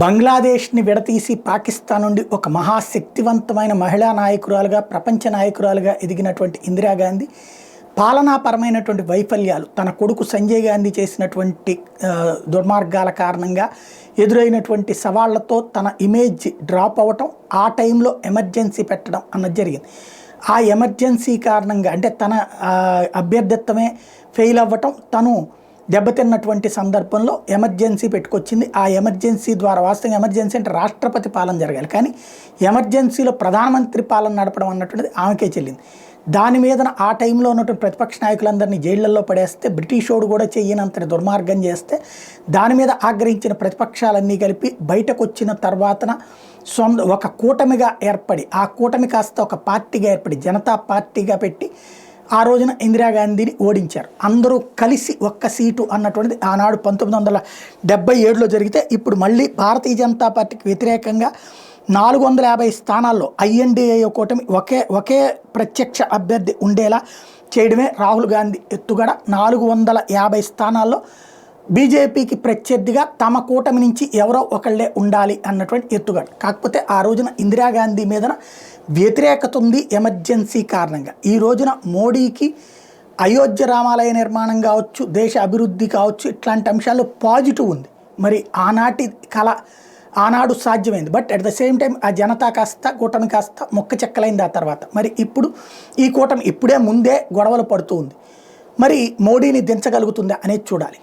బంగ్లాదేశ్ని విడతీసి పాకిస్తాన్ నుండి ఒక మహాశక్తివంతమైన మహిళా నాయకురాలుగా, ప్రపంచ నాయకురాలుగా ఎదిగినటువంటి ఇందిరాగాంధీ పాలనాపరమైనటువంటి వైఫల్యాలు, తన కొడుకు సంజయ్ గాంధీ చేసినటువంటి దుర్మార్గాల కారణంగా ఎదురైనటువంటి సవాళ్లతో తన ఇమేజ్ డ్రాప్ అవ్వటం, ఆ టైంలో ఎమర్జెన్సీ పెట్టడం అన్నది జరిగింది. ఆ ఎమర్జెన్సీ కారణంగా అంటే తన అభ్యర్థిత్వమే ఫెయిల్ అవ్వటం, తను దెబ్బతిన్నటువంటి సందర్భంలో ఎమర్జెన్సీ పెట్టుకొచ్చింది. ఆ ఎమర్జెన్సీ ద్వారా, వాస్తవంగా ఎమర్జెన్సీ అంటే రాష్ట్రపతి పాలన జరగాలి, కానీ ఎమర్జెన్సీలో ప్రధానమంత్రి పాలన నడపడం అన్నటువంటిది ఆమెకే చెల్లింది. దాని మీద ఆ టైంలో ఉన్నటువంటి ప్రతిపక్ష నాయకులందరినీ జైళ్లలో పడేస్తే, బ్రిటిషోడు కూడా చెయ్యనంతటి దుర్మార్గం చేస్తే, దాని మీద ఆగ్రహించిన ప్రతిపక్షాలన్నీ కలిపి బయటకు వచ్చిన తర్వాతన ఒక కూటమిగా ఏర్పడి, ఆ కూటమి కాస్త ఒక పార్టీగా ఏర్పడి జనతా పార్టీగా పెట్టి ఆ రోజున ఇందిరాగాంధీని ఓడించారు. అందరూ కలిసి ఒక్క సీటు అన్నటువంటిది ఆనాడు 1977లో జరిగితే, ఇప్పుడు మళ్ళీ భారతీయ జనతా పార్టీకి వ్యతిరేకంగా 450 స్థానాల్లో ఐఎన్డీఏ కూటమి ఒకే ప్రత్యక్ష అభ్యర్థి ఉండేలా చేయడమే రాహుల్ గాంధీ ఎత్తుగడ. 450 స్థానాల్లో బీజేపీకి ప్రత్యర్థిగా తమ కూటమి నుంచి ఎవరో ఒకళ్ళే ఉండాలి అన్నటువంటి ఎత్తుగడ. కాకపోతే ఆ రోజున ఇందిరాగాంధీ మీద వ్యతిరేకత ఉంది ఎమర్జెన్సీ కారణంగా. ఈ రోజున మోడీకి అయోధ్య రామాలయ నిర్మాణం కావచ్చు, దేశ అభివృద్ధి కావచ్చు, ఇట్లాంటి అంశాల్లో పాజిటివ్ ఉంది. మరి ఆనాటి కళ ఆనాడు సాధ్యమైంది. But at the same time ఆ జనతా కాస్త, కూటమి కాస్త మొక్క చెక్కలైంది ఆ తర్వాత. మరి ఇప్పుడు ఈ కూటమి ఇప్పుడే ముందే గొడవలు పడుతూ ఉంది. మరి మోడీని దించగలుగుతుందా అనేది చూడాలి.